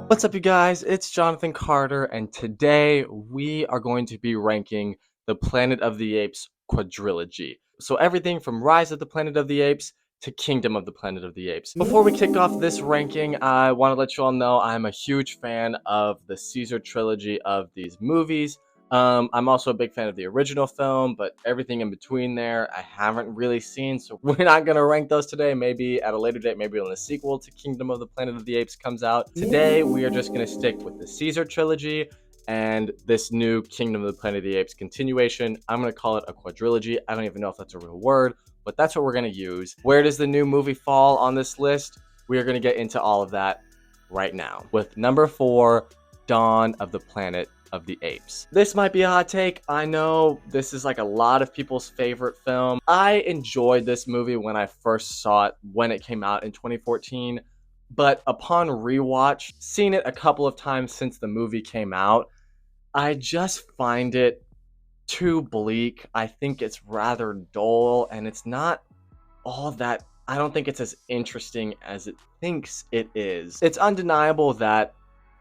What's up, you guys? It's Jonathan Carter, and today we are going to be ranking the Planet of the Apes quadrilogy. So everything from Rise of the Planet of the Apes to Kingdom of the Planet of the Apes. Before we kick off this ranking, I want to let you all know I'm a huge fan of the Caesar trilogy of these movies. I'm also a big fan of the original film, but everything in between there I haven't really seen, so we're not going to rank those today. Maybe at a later date, maybe when the sequel to Kingdom of the Planet of the Apes comes out. Today, we are just going to stick with the Caesar trilogy and this new Kingdom of the Planet of the Apes continuation. I'm going to call it a quadrilogy. I don't even know if that's a real word, but that's what we're going to use. Where does the new movie fall on this list? We are going to get into all of that right now with number 4, Dawn of the Planet of the Apes. This might be a hot take. I know this is like a lot of people's favorite film. I enjoyed this movie when I first saw it when it came out in 2014, but upon rewatch, seeing it a couple of times since the movie came out, I just find it too bleak. I think it's rather dull, and it's not all that. I don't think it's as interesting as it thinks it is. It's undeniable that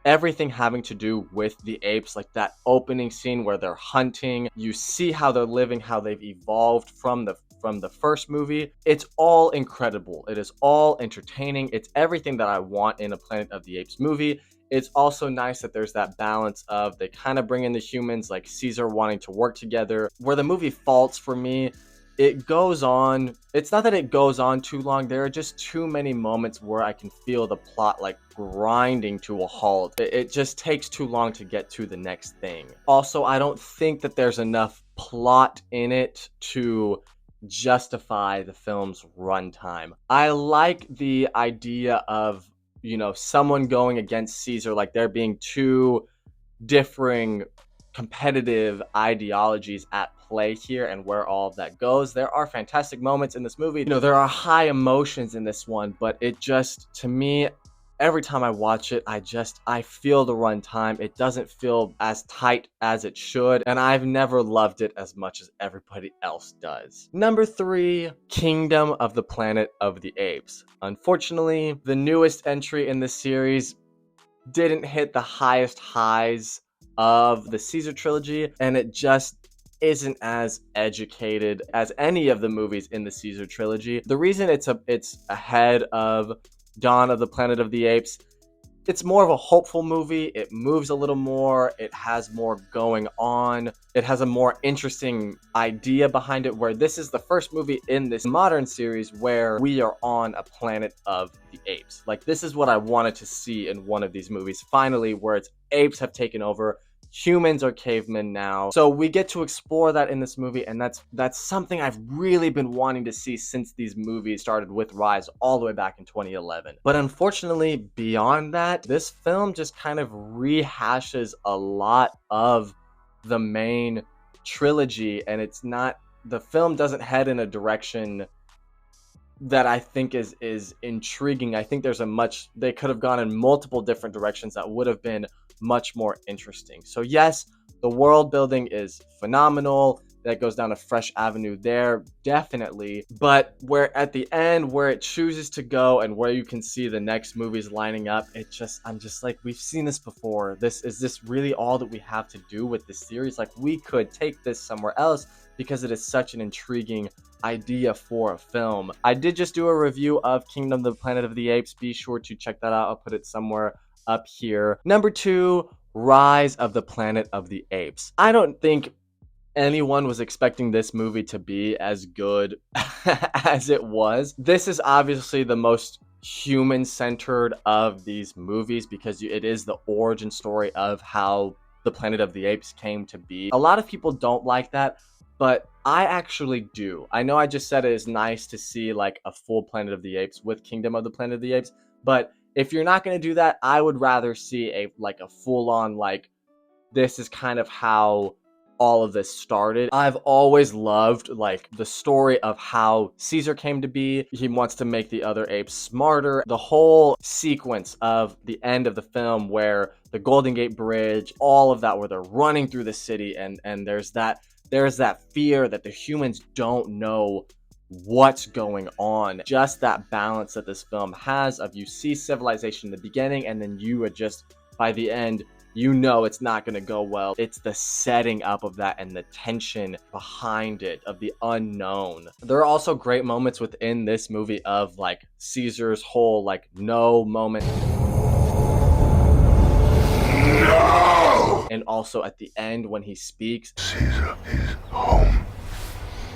everything having to do with the apes, like that opening scene where they're hunting, you see how they're living, how they've evolved from the first movie. It's all incredible. It is all entertaining. It's everything that I want in a Planet of the Apes movie. It's also nice that there's that balance of they kind of bring in the humans, like Caesar wanting to work together. Where the movie faults for me, it goes on. It's not that it goes on too long. There are just too many moments where I can feel the plot like grinding to a halt. It just takes too long to get to the next thing. Also, I don't think that there's enough plot in it to justify the film's runtime. I like the idea of, someone going against Caesar, like there being two differing competitive ideologies at play here and where all of that goes. There are fantastic moments in this movie. There are high emotions in this one, but it just, to me, every time I watch it, I feel the runtime. It doesn't feel as tight as it should, and I've never loved it as much as everybody else does. Number 3, Kingdom of the Planet of the Apes. Unfortunately, the newest entry in this series didn't hit the highest highs of the Caesar trilogy, and it just isn't as educated as any of the movies in the Caesar trilogy. The reason it's ahead of Dawn of the Planet of the Apes, it's more of a hopeful movie. It moves a little more. It has more going on. It has a more interesting idea behind it, where this is the first movie in this modern series where we are on a planet of the apes. Like, this is what I wanted to see in one of these movies, finally, where it's apes have taken over. Humans are cavemen now. So we get to explore that in this movie, and that's something I've really been wanting to see since these movies started with Rise all the way back in 2011. But unfortunately, beyond that, this film just kind of rehashes a lot of the main trilogy, and the film doesn't head in a direction that I think is intriguing. I think they could have gone in multiple different directions that would have been much more interesting. So yes, the world building is phenomenal. That goes down a fresh avenue there, definitely. But where at the end, where it chooses to go and where you can see the next movies lining up, I'm just like, we've seen this before. Is this really all that we have to do with this series? Like, we could take this somewhere else because it is such an intriguing idea for a film. I did just do a review of Kingdom of the Planet of the Apes. Be sure to check that out. I'll put it somewhere up here. Number 2, Rise of the Planet of the Apes. I don't think anyone was expecting this movie to be as good as it was. This is obviously the most human-centered of these movies because it is the origin story of how the Planet of the Apes came to be. A lot of people don't like that, but I actually do. I know I just said it is nice to see like a full Planet of the Apes with Kingdom of the Planet of the Apes, but if you're not going to do that, I would rather see a full-on, like, this is kind of how all of this started. I've always loved like the story of how Caesar came to be. He wants to make the other apes smarter. The whole sequence of the end of the film where the Golden Gate Bridge, all of that, where they're running through the city, and there's that There's that fear that the humans don't know what's going on. Just that balance that this film has of you see civilization in the beginning and then you are just, by the end, you know it's not going to go well. It's the setting up of that and the tension behind it, of the unknown. There are also great moments within this movie of like Caesar's whole like no moment. And also at the end when he speaks, Caesar is home.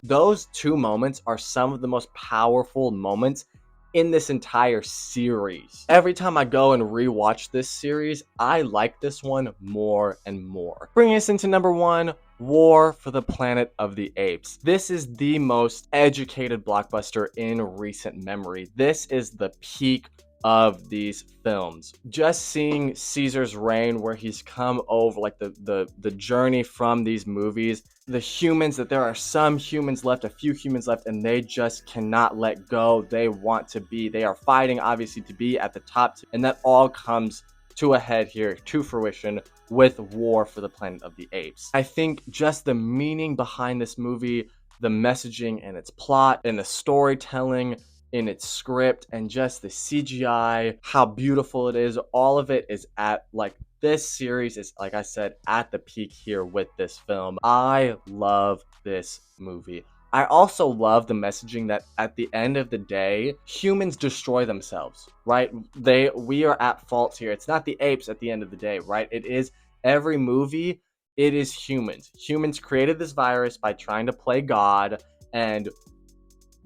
Those two moments are some of the most powerful moments in this entire series. Every time I go and rewatch this series, I like this one more and more. Bringing us into number 1, War for the Planet of the Apes. This is the most educated blockbuster in recent memory. This is the peak of these films. Just seeing Caesar's reign, where he's come over, like the journey from these movies, the humans, that there are some humans left, a few humans left, and they just cannot let go. They want to be, they are fighting obviously to be at the top, and that all comes to a head here, to fruition, with War for the Planet of the Apes. I think just the meaning behind this movie, the messaging and its plot and the storytelling in its script and just the CGI, how beautiful it is, all of it is at, like, this series is, like I said, at the peak here with this film. I love this movie. I also love the messaging that at the end of the day, humans destroy themselves, right? We are at fault here. It's not the apes at the end of the day, right? It is every movie. It is humans. Humans created this virus by trying to play God and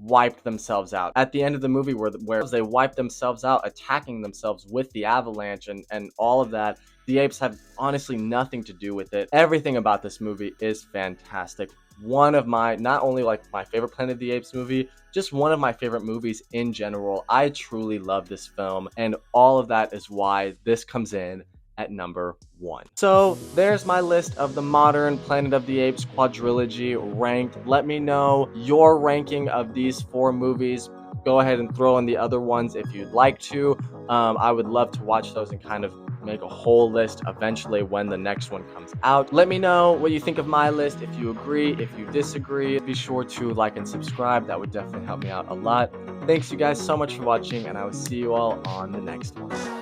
wiped themselves out. At the end of the movie where they wiped themselves out, attacking themselves with the avalanche and all of that, the apes have honestly nothing to do with it. Everything about this movie is fantastic. One of my, not only like my favorite Planet of the Apes movie, just one of my favorite movies in general. I truly love this film, and all of that is why this comes in at number 1. So there's my list of the modern Planet of the Apes quadrilogy ranked. Let me know your ranking of these 4 movies. Go ahead and throw in the other ones if you'd like to. I would love to watch those and kind of make a whole list eventually when the next one comes out. Let me know what you think of my list, if you agree, if you disagree. Be sure to like and subscribe. That would definitely help me out a lot. Thanks you guys so much for watching, and I will see you all on the next one.